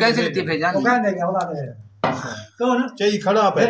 कैसे लेती भेजा चाहिए खड़ा पे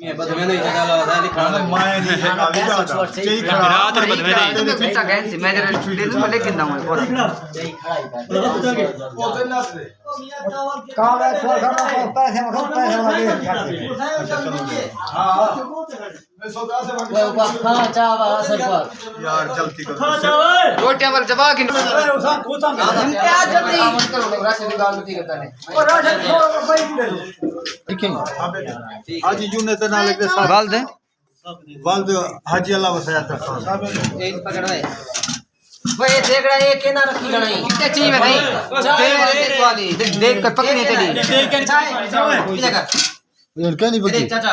ये बदमे नहीं जगह लगा था लिखा माया नहीं है आगे चाहिए खड़ा रात में बदमे नहीं कितना गैस से मैं जरा ले दूं लेकिन ना मैं और यही खड़ा ही काम है थोड़ा सा पैसे लगे हां मैं सौदा से खाना चावा असर पर यार जल्दी करो रोटियां पर जवा की क्या जल्दी करो राशन निकाल दी करता ने और राशन आज यूने तना लगते वालद वालद हाजी अल्लाह वसया था एक पकड़ है वो ये देख रहा है ये केना रखी गई कितने चीज में नहीं देख वाली देख कर पकड़ी तेरी देख कर इधर कर ये क्या नहीं बची चाचा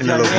इन लोगों का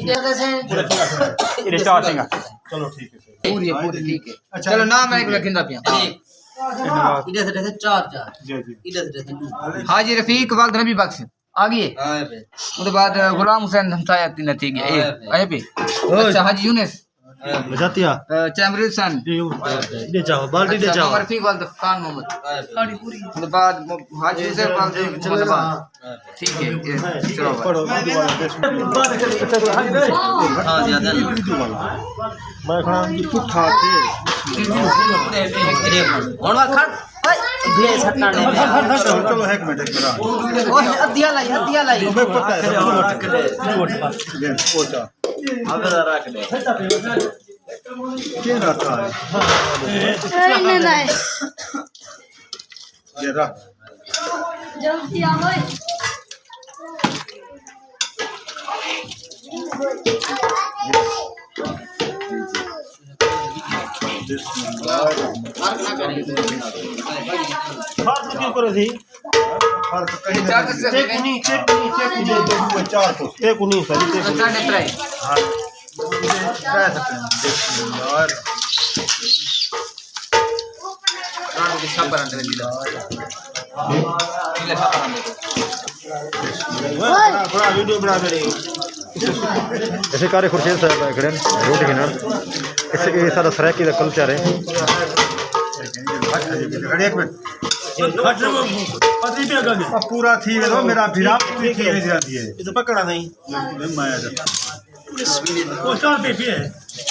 इधर कैसे ये चार सिंगा चलो ठीक है पूरी ठीक है चलो नाम है एक रखिंदा पिया इधर से चार जी जी इधर से हाजी रफीक वालद नबी बख्श आ गए उसके बाद गुलाम हुसैन हमसाया तीन थी गए आए पे अच्छा हाजी यूनुस बजातिया चैमरिल सन दे जाओ बाल्टी दे जाओ रफीक वालद खान मोहम्मद साड़ी पूरी उसके बाद हाजी हुसैन वालद ठीक है चलो पढ़ो हाँ ज्यादा मैं खाना कुछ खाते और खड़ दिए सटना नहीं चलो एक मिनट ओए अदिया लाई मैं पता है पोचा अब रख दे क्या रखा है ये रख जल्दी आओ फर्क क्यों करो थी फर्क कहीं नहीं चार को एक नहीं सही एक साढ़े त्रै हां कह सकते हैं यार रात के सब बरंदे में थोड़ा वीडियो बना दे रही ऐसे कार्य खुर्शीद साहब खड़े रोटी के नाल इससे ये सारा सराकी का कल्चर है। एक मिनट पूरा थी तो मेरा फिरा थी है इसे पकड़ा नहीं माया जा वो 4 पीपी है,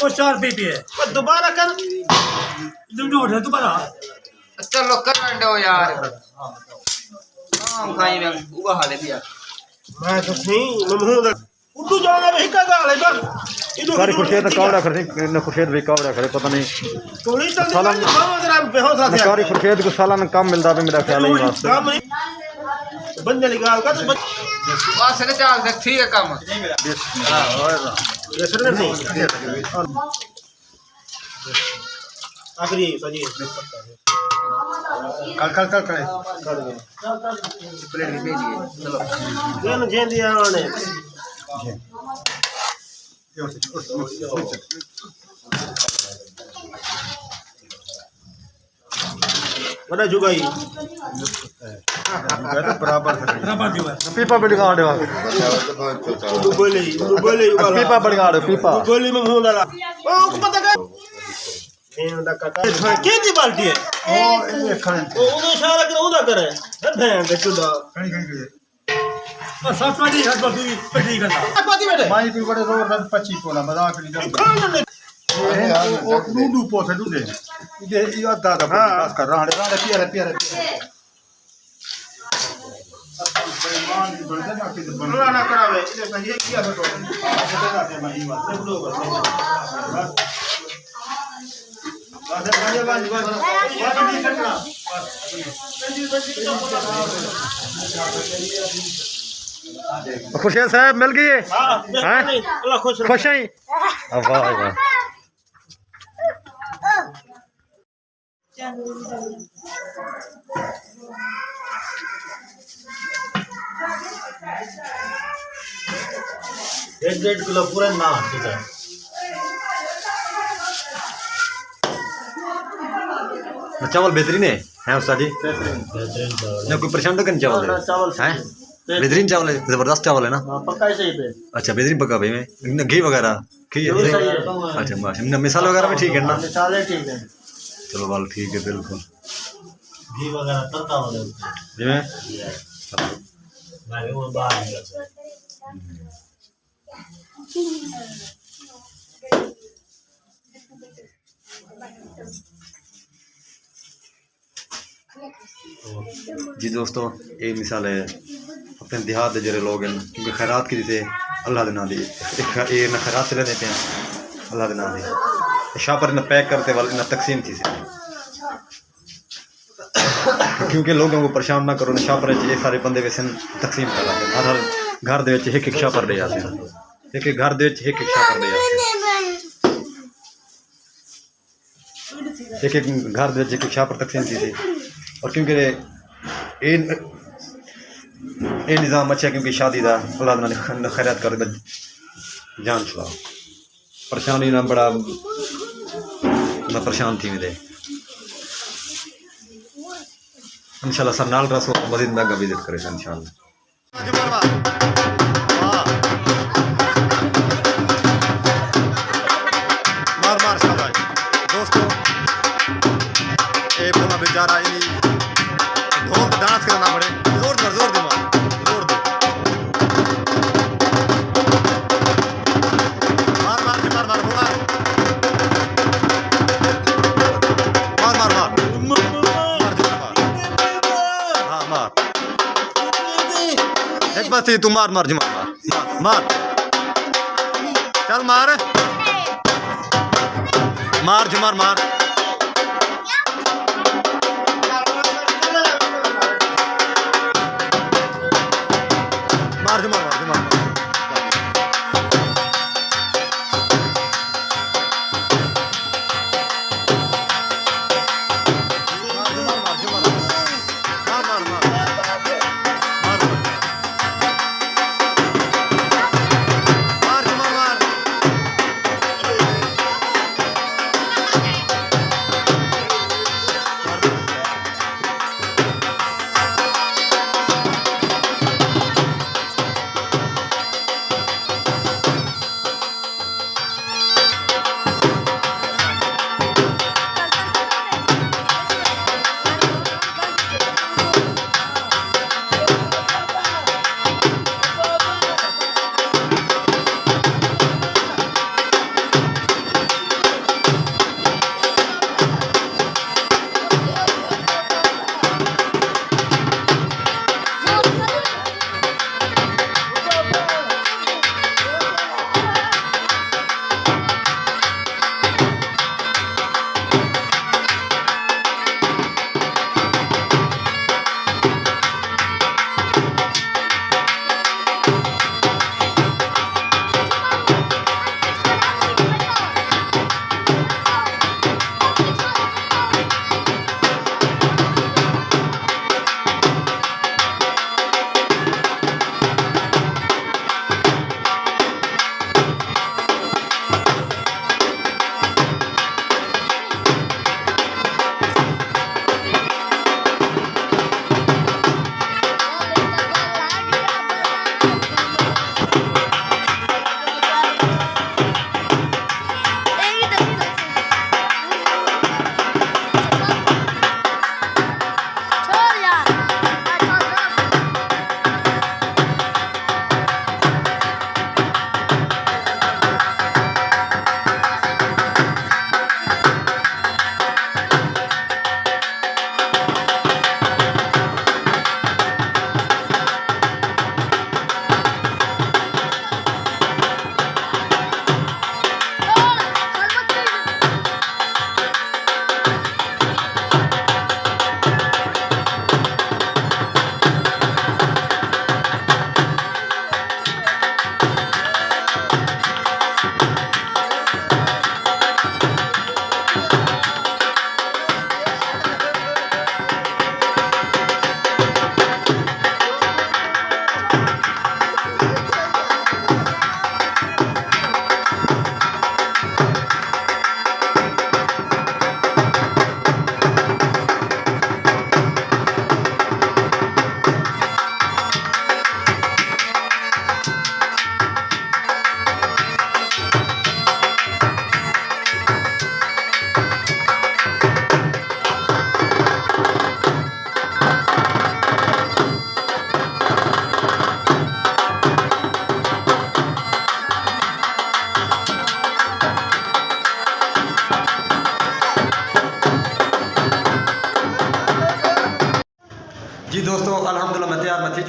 वो 4 पीपी है। दोबारा कर दोबारा चलो कर दो यार काम खाई में उगा हाले दिया मैं तो नहीं महमूद उर्दू जाना भी का गाल है बस कार्य खुर्शीद कावड़ा खड़े न खुर्शीद भी कावड़ा खड़े पता नहीं थोड़ी तो सालान जरा बेहोश आ कार्य खुर्शीद को सालाना काम मिलता है मेरा ख्याल है वास्ते काम नहीं बंदे निकाल का तो बस ने चाल से ठीक है काम हां और नहीं आखिरी सजी कल करे प्लेट में भेजिए चलो ये न जेन दिया उन्होंने बड़ा जुगाई बराबर पीपा बढ़िया आड़े बोले पीपा बढ़िया आड़े पीपा गोली में मुंह डाला ओ पता का केंदी बाल्टी है ओ उधर इशारा कर उधर करे भैन दे चुदा बस 7 वाली हाथ बाकी पड़ी करना पाती बेटे माई भी बड़े जोर से 25 कोला मजाक नहीं करता ओ लूडू पोसे लूडे इधे यो दादा बस कर राड़े पिया ना करावे ये किया तो खुर्शीद साहब मिल गई है अल्लाह खुश खुश हैं वाह वाह एक 1.5 किलो पूरा ना ठीक है चावल बेहतरीन है उस्ताद जी ना कोई परेशान तो चावल है बेहतरीन चावल है जबरदस्त चावल है ना पक्का ही सही पे अच्छा बेहतरीन पका भाई में घी वगैरह ठीक है अच्छा माशा मिसाल वगैरह भी ठीक है ना साले ठीक है चलो बाल ठीक है बिल्कुल घी वगैरह तड़का वगैरह जी मैं वो बाहर निकल जी दोस्तों ये मिसाल है अपने देहात के जरे लोग हैं क्योंकि खैरात की जैसे अल्लाह के नाम दी ये ना खैरात चले देते हैं अल्लाह के नाम दी शाह पर न पैक करते वाले न तकसीम थी से क्योंकि लोगों को परेशान ना करो शाह पर ये सारे बंदे वैसे तकसीम कर रहे हैं हर घर दे एक शाह पर ले जाते हैं एक घर दे एक शाह पर ले जाते हैं एक घर दे एक शाह पर तकसीम थी और क्योंकि ये निज़ाम अच्छा है क्योंकि शादी का अल्लाह ने खैरात कर जान छुड़ाओ परेशानी ना बड़ा ना परेशान थी मेरे इंशाल्लाह सर नाल रसो मजीद मैं विजिट करेगा इंशाल्लाह मार शाबाश दोस्तों ये पूरा बेचारा ढोल का डांस करना पड़े जोर दो जोर दो मार मार मार मार मार मार मार हाँ मार एक बात तू मार मार जी मार मार चल मार मार जी मार मार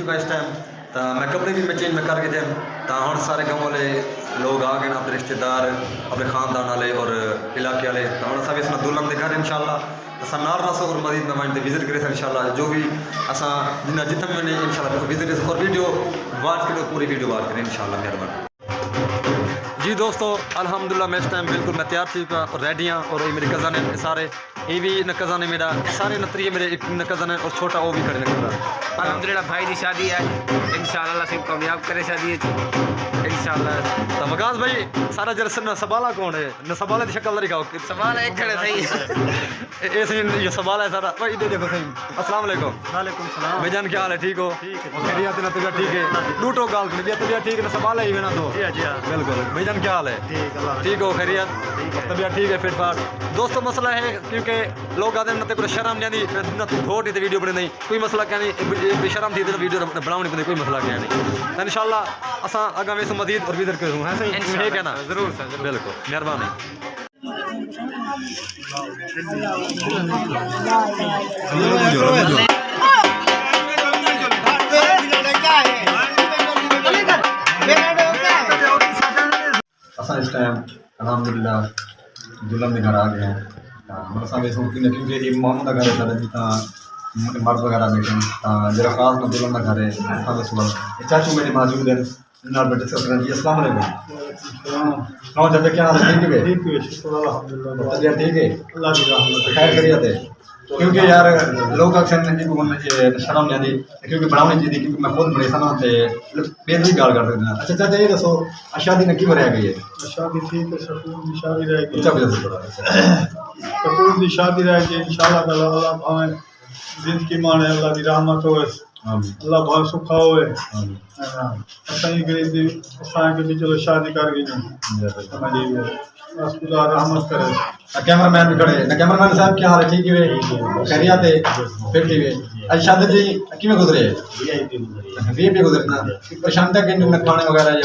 चुका इस टाइम तो मैं कपड़े भी मैं चेंज में करके थे तो हम सारे गाँव वाले लोग आ गए अपने रिश्तेदार अपने खानदान वाले और इलाके वाले तो हम सब इसमें दुल्हन दिखा रहे इंशाल्लाह तो असा नार रसो और मजीद में वहीं विजिट करे इंशाल्लाह जो भी असा जितना भी मैंने इंशाल्लाह विजिट और वीडियो वाच करो पूरी वीडियो वाच करें इंशाल्लाह मेहरबानी। जी दोस्तों अल्हम्दुलिल्लाह मैं इस टाइम बिल्कुल मैं तैयार थी और रेडी हाँ और ये मेरे कज़न है सारे ये भी न कज़न है मेरा सारे नतरी मेरे एक न कज़न है और छोटा वो भी खड़े न अल्हम्दुलिल्लाह भाई की शादी है इंशाल्लाह अल्लाह से कामयाब करे शादी इंशाल्लाह। तो मगाज भाई सारा जरसन न सबाला कौन है न सबाला की शक्ल दिखाओ सवाल एक खड़े सही ऐसे ये सवाल है सारा भाई इधर देखो सही। अस्सलाम वालेकुम। वालेकुम सलाम। भाईजान क्या हाल है ठीक हो? ठीक है। खैरियत ना तबीयत ठीक है लूटो गाल तबीयत ठीक है ना सवाल है ही ना तो जी हाँ बिल्कुल। भाईजान क्या हाल है? ठीक अल्लाह ठीक हो खैरियत तबीयत ठीक है फिट फाट। दोस्तों मसला है क्योंकि लोग आते हैं न तो शर्म नहीं आती न तू थोड़ी तो वीडियो बने नहीं कोई मसला क्या नहीं बेशरम थी तो वीडियो बनानी पड़ती कोई मसला क्या नहीं तो इंशाल्लाह असा अगर में मजीद और विजिट करूँ है सही है क्या ना जरूर सर बिल्कुल मेहरबानी। असा इस टाइम अलहमदुल्ला दुल्हन के घर आ गए हैं क्योंकि ये मामू का घर है सारा जितना मर्द वगैरह बैठे हैं जरा खास में दुल्हन का घर है चाचू मेरे मौजूद है नाल बेटे से जी अस्सलाम वालेकुम। हाँ चाचा क्या हाल है ठीक है? ठीक है शुक्र अल्हम्दुलिल्लाह तबीयत ठीक है अल्लाह की रहमत खैर खैरियत है क्योंकि यार लोग अक्सर शर्म नहीं आती क्योंकि बनानी चाहिए क्योंकि मैं खुद बड़े सना बेहद गाल कर सकते हैं। अच्छा चाचा ये दसो शादी ने की रह गई है? शादी ठीक है सकून की शादी रह गई अच्छा वजह से थोड़ा सकून की शादी रह गई इंशाल्लाह ताला अल्लाह भावे जिंदगी माने अल्लाह की रहमत होए अल्लाह भावे सुखा होए असां ही गरीबी असां के भी चलो शादी कर गई समझी बस खुदा रहमत करे। कैमरामैन भी खड़े ना कैमरामैन साहब क्या हाल है ठीक है खैरियत है फिर ठीक है। अच्छा शादी जी किमें गुजरे वीआईपी गुजरे ना परेशानी तक इन खाने वगैरह या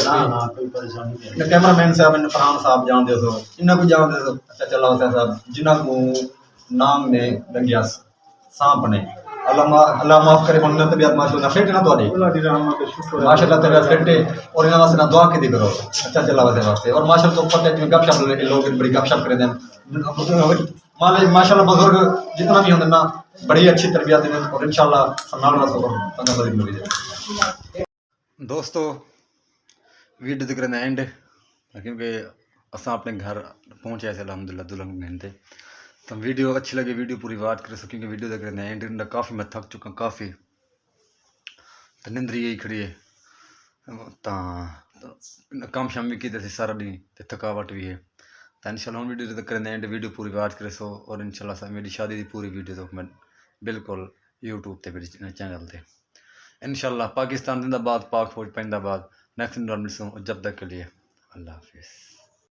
कोई परेशानी नहीं कैमरामैन साहब इन फरहान साहब जानते हो इन्ना को जानते हो अच्छा चला साहब जिन्ना को नाम ने लंघिया सांप ने अल्लाह माफ करे मन तबीयत माशाल्लाह फिट ना तोड़ी अल्लाह की रहमत है शुक्र माशाल्लाह तबीयत फिट है और इन वास्ते ना दुआ की करो अच्छा चला वास्ते और माशाल्लाह तो पता है गपशप लोग बड़ी गपशप करे दें माशाल्लाह बुजुर्ग जितना भी होंगे ना बड़ी अच्छी तरबियत दें और इंशाल्लाह सन्नाल रसो दोस्तों वीडियो दिख रहे एंड क्योंकि असा अपने घर पहुंचे ऐसे अलहमदुल्ला दुल्हन मेहनते तो वीडियो अच्छी लगी वीडियो पूरी बात कर सो क्योंकि वीडियो देख रहे एंड काफ़ी मैं थक चुका काफ़ी तो निंद्री यही खड़ी है तो काम शाम भी की सारा दिन तो थकावट भी है तो इंशाल्लाह वीडियो देख रहे एंड वीडियो पूरी बात करे सो और इंशाल्लाह मेरी शादी की पूरी वीडियो तो मैं बिल्कुल यूट्यूब पर मेरे चैनल पर इंशाल्लाह पाकिस्तान जिंदाबाद पाक फौज जिंदाबाद नेक्स्ट मिलूँ जब तक के लिए अल्लाह हाफिज़।